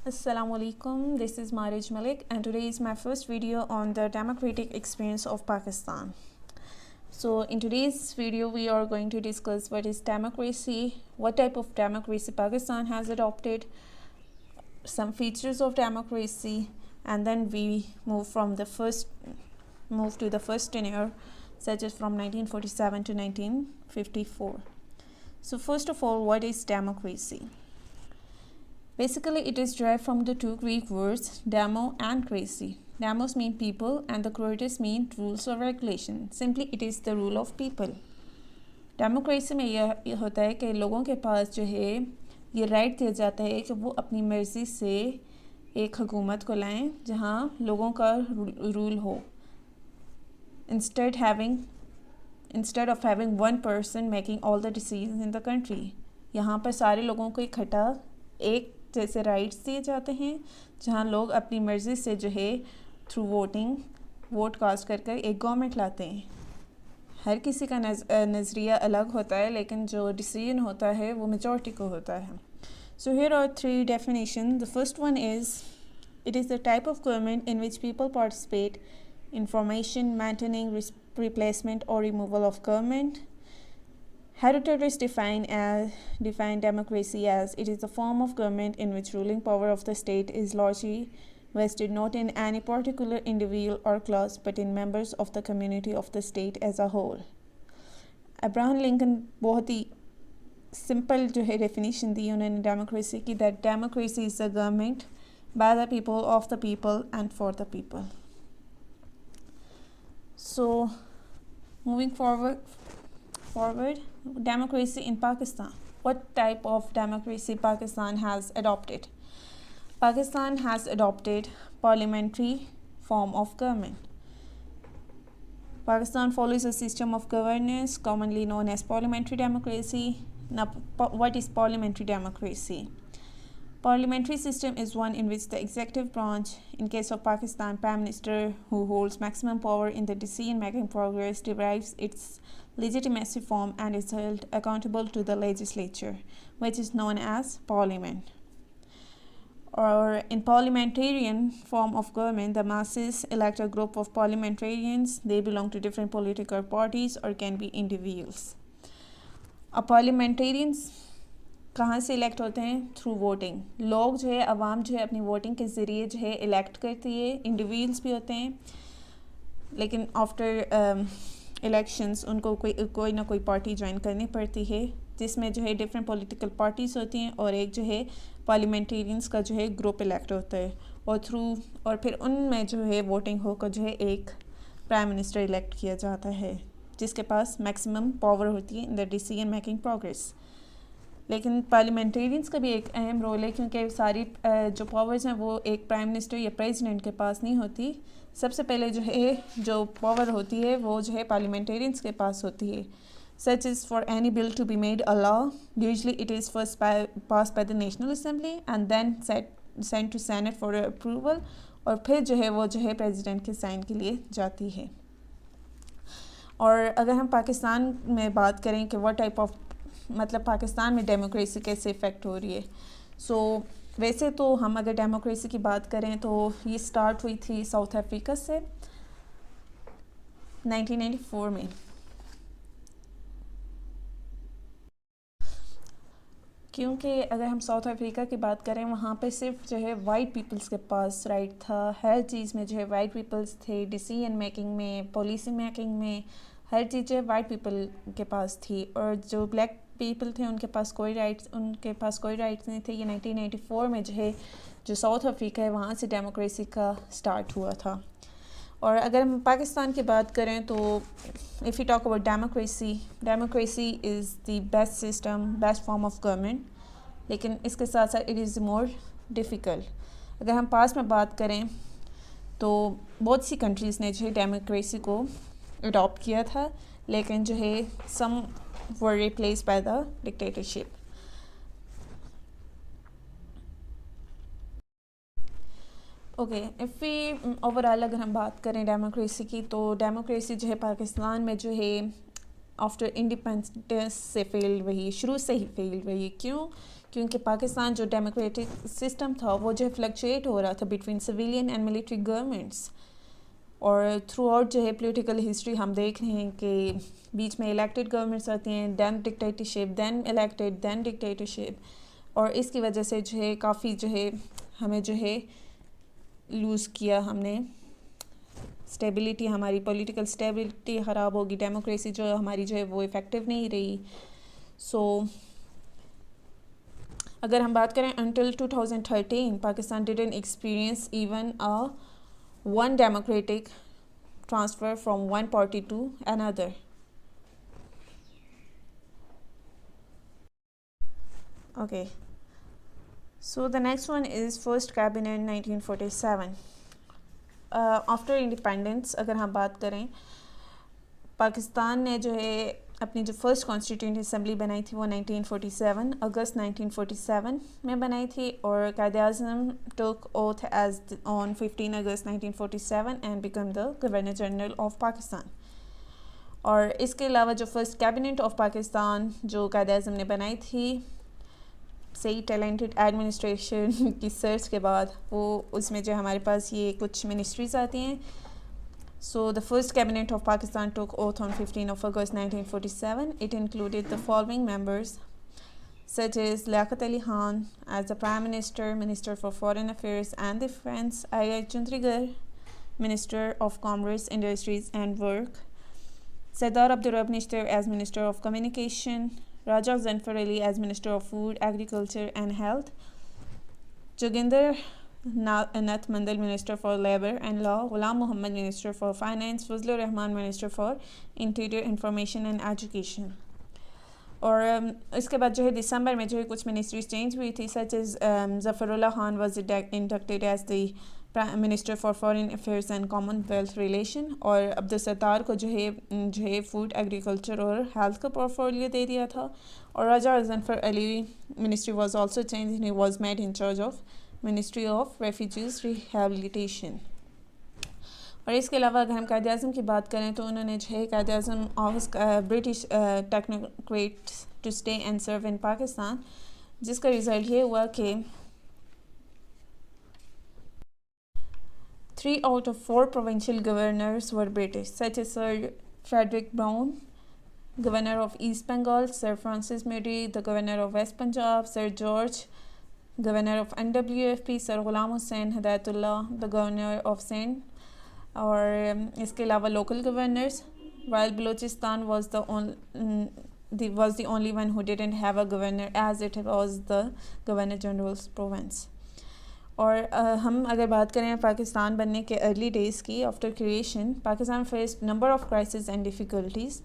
Assalamualaikum, this is Marij Malik and today is my first video on the democratic experience of Pakistan. So in today's video we are going to discuss what is democracy, what type of democracy Pakistan has adopted, some features of democracy, and then we move to the first tenure, such as from 1947 to 1954. So first of all, what is democracy? Basically, it is derived from the two Greek words demo and cracy. Demos mean people and the crates mean rules or regulation. Simply, it is the rule of people. Democracy में यह होता है कि लोगों के पास जो है ये राइट दिया जाता है कि वो अपनी मर्ज़ी से एक हुकूमत को लाएं जहां लोगों का रूल हो. Instead of having one person making all the decisions in the country, यहाँ पर सारे लोगों को इकट्ठा एक जैसे राइट्स दिए जाते हैं जहां लोग अपनी मर्ज़ी से जो है थ्रू वोट कास्ट कर एक गवर्नमेंट लाते हैं. हर किसी का नज़रिया अलग होता है लेकिन जो डिसीजन होता है वो मेजॉरिटी को होता है. So here are three definition. The first one is it is the type of government in which people participate in formation, maintaining, replacement or removal of government. Herodotus defined democracy as it is a form of government in which ruling power of the state is largely vested not in any particular individual or class but in members of the community of the state as a whole. Abraham Lincoln बहुत ही simple जो है definition दी उन्होंने democracy की, that democracy is the government by the people, of the people and for the people. So, moving forward, democracy in Pakistan. What type of democracy Pakistan has adopted? Pakistan has adopted parliamentary form of government. Pakistan follows a system of governance commonly known as parliamentary democracy. Now, what is parliamentary democracy? Parliamentary system is one in which the executive branch, in case of Pakistan, Prime Minister, who holds maximum power in the decision-making process, derives its legitimacy from and is held accountable to the legislature, which is known as Parliament. Or in parliamentarian form of government, the masses elect a group of parliamentarians. They belong to different political parties or can be individuals. A parliamentarians कहाँ से elect होते हैं? Through voting. लोग जो है अवाम जो है अपनी वोटिंग के ज़रिए जो है इलेक्ट करती है. इंडिविजुअल्स भी होते हैं लेकिन आफ्टर इलेक्शंस उनको कोई ना कोई पार्टी ज्वाइन करनी पड़ती है जिसमें जो है डिफरेंट पॉलिटिकल पार्टीज़ होती हैं और एक जो है पार्लियामेंटेरियंस का जो है ग्रुप इलेक्ट होता है और फिर उनमें जो है वोटिंग होकर जो है एक प्राइम मिनिस्टर इलेक्ट किया जाता है जिसके पास मैक्सिमम पावर होती है in the decision making progress. लेकिन पार्लियामेंटेरियंस का भी एक अहम रोल है क्योंकि सारी जो पावर्स हैं वो एक प्राइम मिनिस्टर या प्रेसिडेंट के पास नहीं होती. सबसे पहले जो है जो पावर होती है वो जो है पार्लियामेंटेरियंस के पास होती है. Such is for any bill to be made a law, usually it is first pass by the National Assembly and then send to Senate for approval और फिर जो है वो जो है प्रेसिडेंट के साइन के लिए जाती है. और अगर हम पाकिस्तान में बात करें कि व्हाट टाइप ऑफ मतलब पाकिस्तान में डेमोक्रेसी कैसे इफ़ेक्ट हो रही है. वैसे तो हम अगर डेमोक्रेसी की बात करें तो ये स्टार्ट हुई थी साउथ अफ्रीका से 1994 में. क्योंकि अगर हम साउथ अफ्रीका की बात करें वहाँ पे सिर्फ जो है वाइट पीपल्स के पास राइट था. हर चीज़ में जो है वाइट पीपल्स थे. डिसीजन मेकिंग में, पॉलिसी मेकिंग में, हर चीज़ जो है वाइट पीपल के पास थी. और जो ब्लैक पीपल थे उनके पास कोई राइट्स नहीं थे. ये 1994 में जो साउथ अफ्रीका है वहाँ से डेमोक्रेसी का स्टार्ट हुआ था. और अगर हम पाकिस्तान की बात करें तो if you talk about democracy is the best system, best form of government. लेकिन इसके साथ साथ इट इज़ मोर डिफ़िकल्ट. अगर हम पास में बात करें तो बहुत सी कंट्रीज़ ने जो है डेमोक्रेसी को अडॉप्ट किया था लेकिन जो है somewhere replaced by the dictatorship. Okay, if we overall अगर हम बात करें डेमोक्रेसी की तो डेमोक्रेसी जो है पाकिस्तान में जो है आफ्टर इंडिपेंडेंस से फेल रही, शुरू से ही फेल रही. क्यों? क्योंकि पाकिस्तान जो डेमोक्रेटिक सिस्टम था वो जो फ्लक्चुएट हो रहा था between civilian and military governments, और थ्रू आउट जो है पॉलिटिकल हिस्ट्री हम देख रहे हैं कि बीच में इलेक्टेड गवर्नमेंट्स आती हैं, then dictatorship, then elected, then dictatorship, और इसकी वजह से जो है काफ़ी जो है हमें जो है लूज़ किया हमने, स्टेबिलिटी, हमारी पॉलिटिकल स्टेबिलिटी ख़राब होगी, डेमोक्रेसी जो हमारी जो है वो इफ़ेक्टिव नहीं रही। सो अगर हम बात करें until 2013 Pakistan didn't experience even a one democratic transfer from one party to another. Okay, so the next one is first cabinet 1947. After independence अगर हम बात करें, पाकिस्तान ने जो है अपनी जो फर्स्ट कॉन्स्टिट्यूंट असम्बली बनाई थी वो 1947 अगस्त 1947 में बनाई थी, और Quaid-e-Azam took oath as on 15 August 1947 and become the governor general of Pakistan. और इसके अलावा जो फर्स्ट कैबिनेट ऑफ पाकिस्तान जो कायद-ए-आज़म ने बनाई थी, सही टैलेंटेड एडमिनिस्ट्रेशन की सर्च के बाद, वो उसमें जो हमारे पास ये कुछ मिनिस्ट्रीज़ आती हैं। So the first cabinet of Pakistan took oath on 15 of August 1947. It included the following members, such as Liaquat Ali Khan as the Prime Minister, Minister for Foreign Affairs and Defence, I.I. Chandigarh, Minister of Commerce, Industries and Work, Sardar Abdurrahman Nishtar as Minister of Communication, Raja Zanfar Ali as Minister of Food, Agriculture and Health, Joginder Nath Mandal Minister for Labour and Law, Ghulam Muhammad Minister for Finance, Fazlur Rahman Minister for Interior, Information and Education. और इसके बाद जो है दिसंबर में जो है कुछ ministries change हुई थी, such as Zafarullah Khan was inducted as the minister for foreign affairs and Commonwealth relation, और अब्दुल सत्तार को जो है फूड, एग्रीकल्चर और हेल्थ का पोर्टफोलियो दे दिया था, और Raja Zafar Ali ministry was also change and he was made in charge of ministry of refugees rehabilitation. और इसके अलावा अगर हम कायद-ए-आज़म की बात करें तो उन्होंने जो है Quaid-e-Azam offers British technocrats to stay and serve in Pakistan, जिसका रिज़ल्ट ये हुआ कि 3 out of 4 provincial governors were British, such as Sir Frederick Brown, Governor of East Bengal, Sir Francis Murray, the Governor of West Punjab, Sir George, Governor of NWFP, Sir Ghulam Hussain Hidayatullah, the Governor of Sindh, और इसके अलावा local governors, while Balochistan was the only one who didn't have a governor as it was the Governor General's province. और हम अगर बात करें पाकिस्तान बनने के अर्ली डेज़ की, after creation Pakistan faced number of crisis and difficulties,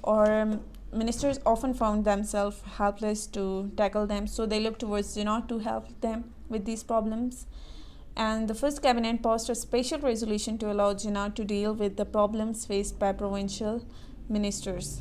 और ministers often found themselves helpless to tackle them, so they looked towards Jinnah to help them with these problems. And the first cabinet passed a special resolution to allow Jinnah to deal with the problems faced by provincial ministers.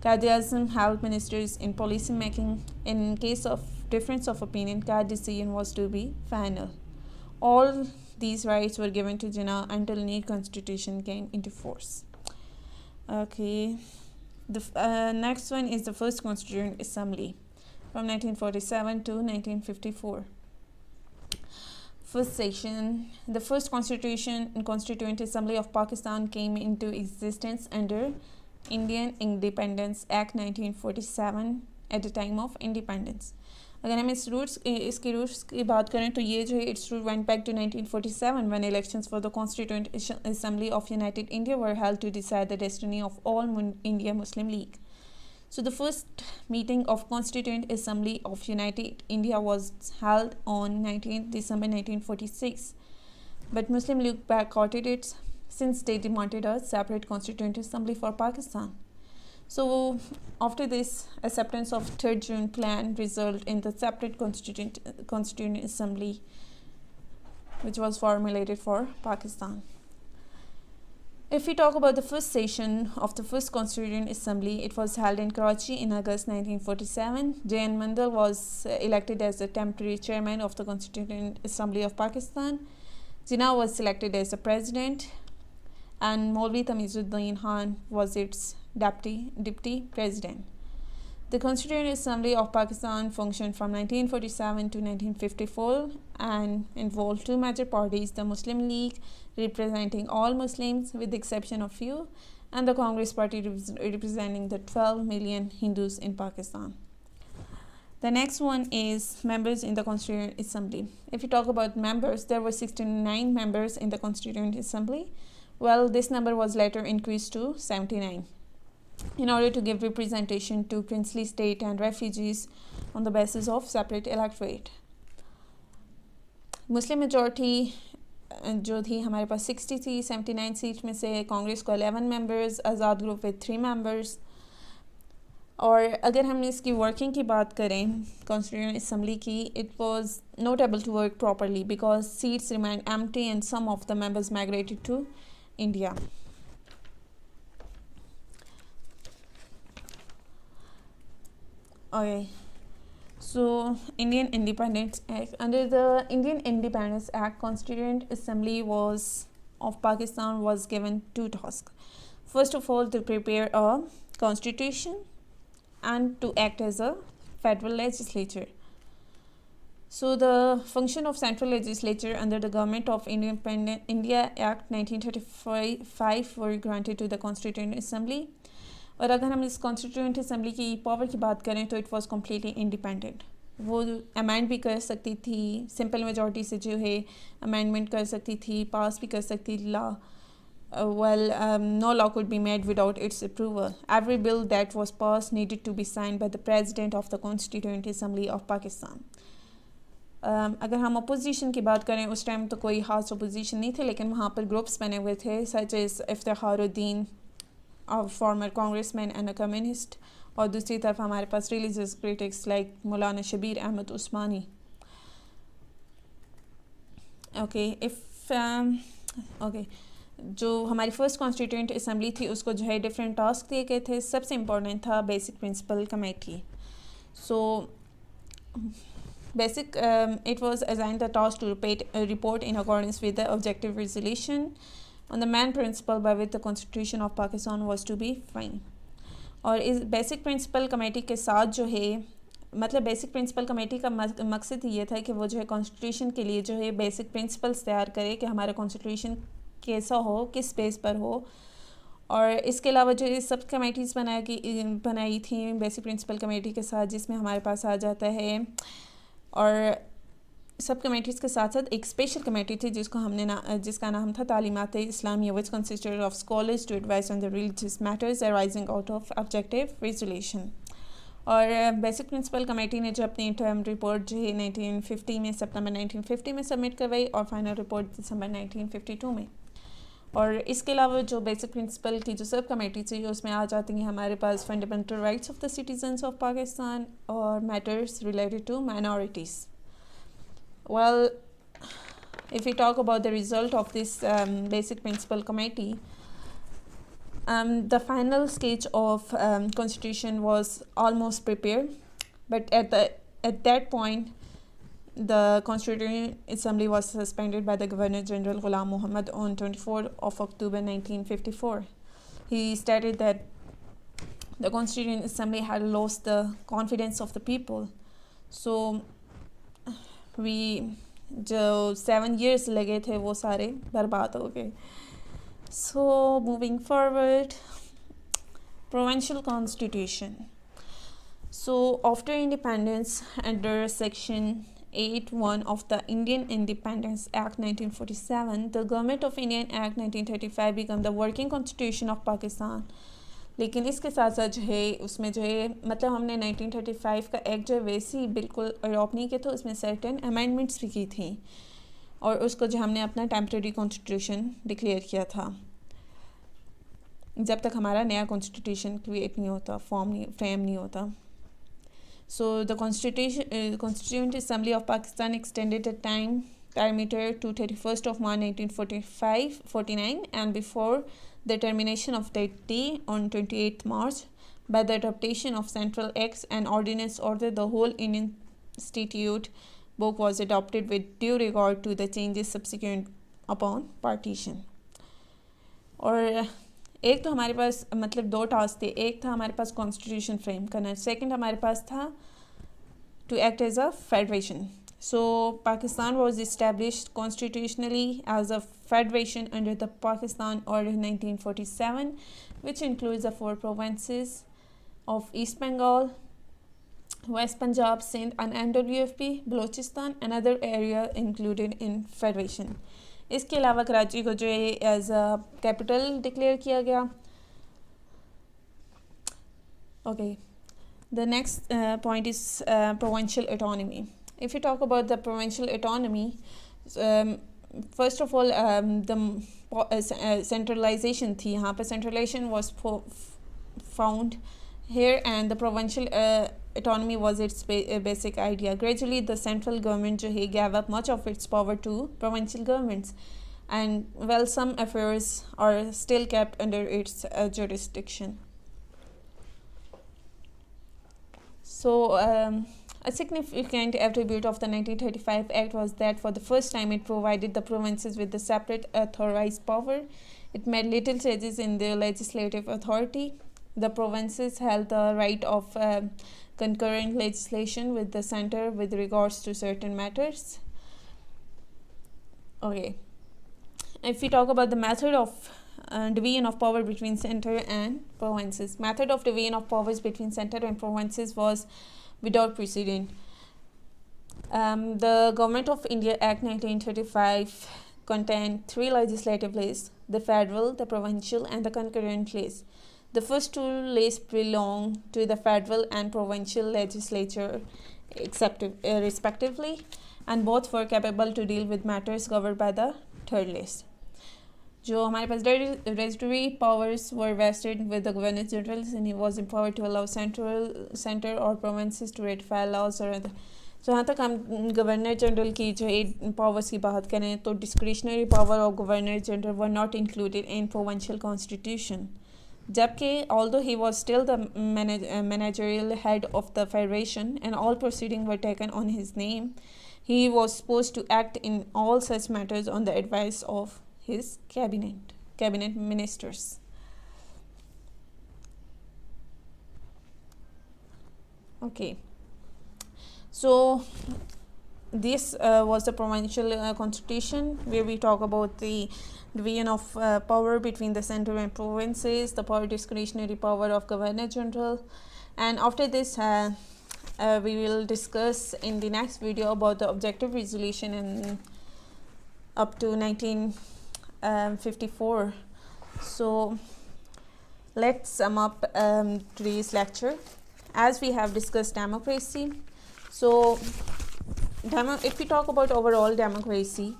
Qaid-e-Azam helped ministers in policy making. In case of difference of opinion, Qaid decision was to be final. All these rights were given to Jinnah until new constitution came into force. Okay. The next one is the first Constituent Assembly from 1947 to 1954. First session. The first Constituent Assembly of Pakistan came into existence under Indian Independence Act 1947 at the time of independence. अगर हम इसके roots की बात करें तो ये जो है its root went back to 1947 when elections for the Constituent Assembly of United India were held to decide the destiny of all India Muslim League. So the first meeting of Constituent Assembly of United India was held on 19th December 1946, but Muslim League boycotted it since they demanded a separate Constituent Assembly for Pakistan. So after this, acceptance of 3rd June plan resulted in the separate Constituent Assembly, which was formulated for Pakistan. If we talk about the first session of the first Constituent Assembly, it was held in Karachi in August 1947. J.N. Mandal was elected as the temporary chairman of the Constituent Assembly of Pakistan. Jinnah was selected as the president, and Maulvi Tamizuddin Khan was its deputy president. The Constituent Assembly of Pakistan functioned from 1947 to 1954 and involved two major parties, the Muslim League, representing all Muslims with the exception of few, and the Congress Party representing the 12 million Hindus in Pakistan. The next one is members in the Constituent Assembly. If you talk about members, there were 69 members in the Constituent Assembly. Well, this number was later increased to 79 in order to give representation to princely state and refugees on the basis of separate electorate. Muslim majority जो थी हमारे पास 60 थी, 79 seat में से कांग्रेस को 11 members, Azad group with 3 members. और अगर हम इसकी वर्किंग की बात करें कॉन्स्टिट्यूएंट असम्बली की, it was not able to work properly because seats remain empty and some of the members migrated to India. Okay, so Indian Independence Act. Under the Indian Independence Act, Constituent Assembly of Pakistan was given two tasks. First of all, to prepare a constitution and to act as a federal legislature. So the function of central legislature under the Government of Independent India Act 1935 were granted to the Constituent Assembly. और अगर हम इस constituent assembly की power की बात करें तो it was completely independent. वो अमेंड भी कर सकती थी, सिंपल मेजॉरिटी से जो है अमेंडमेंट कर सकती थी, पास भी कर सकती थी law. No law could be made without its approval. Every bill that was passed needed to be signed by the President of the Constituent Assembly of Pakistan. अगर हम अपोजिशन की बात करें उस टाइम तो कोई ख़ास अपोजिशन नहीं थे, लेकिन वहाँ पर ग्रुप्स बने हुए थे such as Iftikharuddin, a former congressman and a communist, और दूसरी तरफ हमारे पास religious critics like मौलाना शबीर अहमद उस्मानी. जो हमारी फर्स्ट कॉन्स्टिट्यूएंट असम्बली थी उसको जो है डिफरेंट टास्क दिए गए थे. सबसे इम्पोर्टेंट था basic Principle committee. So basic it was assigned the task to report in accordance with the objective resolution on the main principle by which the Constitution of Pakistan was to be framed. और इस basic Principle committee के साथ जो है मतलब basic Principle committee का मकसद ये था कि वो जो है कॉन्स्टिट्यूशन के लिए जो है बेसिक प्रिंसिपल्स तैयार करे कि हमारा कॉन्स्टिट्यूशन कैसा हो, किस बेस पर हो. और इसके अलावा जो सब कमेटीज़ बनाई थी बेसिक प्रिंसिपल कमेटी के साथ, जिसमें हमारे पास आ जाता है, और सब कमेटीज़ के साथ साथ एक स्पेशल कमेटी थी जिसका नाम था Talimat Islamia, which consisted of scholars to advise on the religious matters arising out of Objective Resolution. और बेसिक प्रिंसिपल कमेटी ने जो अपनी टर्म रिपोर्ट जो है 1950 में सितंबर 1950 में सबमिट करवाई और फाइनल रिपोर्ट दिसंबर 1952 में. और इसके अलावा जो बेसिक प्रिंसिपल की जो सब कमेटी थी उसमें आ जाती हैं हमारे पास fundamental rights of the citizens of Pakistan और matters related to minorities. Well, if we talk about the result of this basic principle committee, the final stage of constitution was almost prepared, but at that point the Constituent Assembly was suspended by the Governor General Ghulam Muhammad on 24 of October 1954. He stated that the Constituent Assembly had lost the confidence of the people. So जो 7 years लगे थे वो सारे बर्बाद हो गए. So moving forward, provincial constitution. So after independence under section 8(1) of the Indian Independence Act 1947, the Government of Indian Act 1935 became the working constitution of Pakistan. लेकिन इसके साथ साथ जो है उसमें जो है मतलब हमने 1935 का एक्ट जो है वैसे ही बिल्कुल अडॉप्ट नहीं किया था, उसमें सर्टेन अमेंडमेंट्स भी की थी और उसको जो हमने अपना टेम्परेरी कॉन्स्टिट्यूशन डिक्लेयर किया था जब तक हमारा नया कॉन्स्टिट्यूशन क्रिएट नहीं होता, फ्रेम नहीं होता. So the constituent assembly of Pakistan extended the time perimeter to 31st of March 1949 and before the termination of that day on 28th March by the adoption of Central Acts and Ordinance Order, the whole Indian Statute book was adopted with due regard to the changes subsequent upon partition. और एक तो हमारे पास मतलब 2 task थे, एक था हमारे पास constitution frame करना, सेकंड हमारे पास था to act as a federation. So Pakistan was established constitutionally as a federation under the Pakistan Order 1947, which includes the 4 provinces of East Bengal, West Punjab, Sindh and NWFP, Balochistan and other area included in federation. इसके अलावा कराची को जो है as a capital declare किया गया. Okay, the next point is provincial autonomy. If you talk about the provincial autonomy, first of all the centralization थी, यहाँ पे centralization was found here and the provincial autonomy was its basic idea. Gradually the central government जो है gave up much of its power to provincial governments, and well some affairs are still kept under its jurisdiction. So a significant attribute of the 1935 Act was that for the first time it provided the provinces with the separate authorized power. It made little changes in their legislative authority. The provinces held the right of concurrent legislation with the center with regards to certain matters. Okay, if we talk about the method of division of power between center and provinces. Method of division of powers between center and provinces was without precedent. The Government of India Act 1935 contained 3 legislative laws: the federal, the provincial and the concurrent laws. The first 2 laws belong to the federal and provincial legislature respectively, and both were capable to deal with matters covered by the third list. जो हमारे पास statutory powers were vested with the Governor General, and he was empowered to allow center or provinces to ratify laws or other. जहाँ तक हम governor general की जो powers की बात करें तो discretionary power of governor general were not included in provincial constitution, जबकि although he was still the managerial head of the federation and all proceedings were taken on his name, he was supposed to act in all such matters on the advice of his cabinet ministers. Okay, so this was the provincial constitution, where we talk about the division of power between the center and provinces, the power discretionary power of Governor General, and after this we will discuss in the next video about the objective resolution and up to 1954. So let's sum up today's lecture. As we have discussed democracy, so if we talk about overall democracy,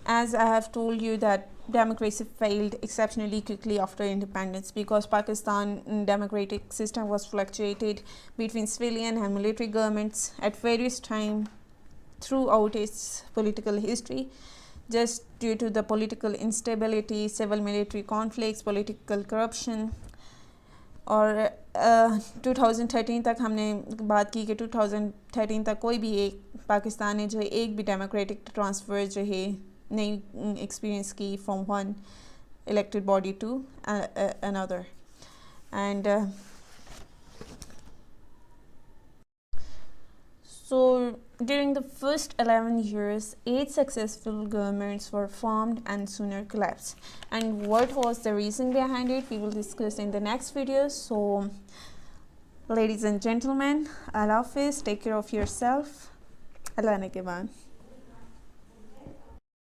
as I have told you that democracy failed exceptionally quickly after independence, because Pakistan democratic system was fluctuated between civilian and military governments at various times throughout its political history, just due to the political instability, civil military conflicts, political corruption. और 2013 तक हमने बात की कि 2013 तक कोई भी एक पाकिस्तान ने जो है एक भी डेमोक्रेटिक ट्रांसफ़र जो है नहीं एक्सपीरियंस की from one elected body to another. And so during the first 11 years, 8 successful governments were formed and sooner collapsed. And what was the reason behind it, we will discuss in the next video. So ladies and gentlemen, Allah Hafiz, take care of yourself. Allah Nageban.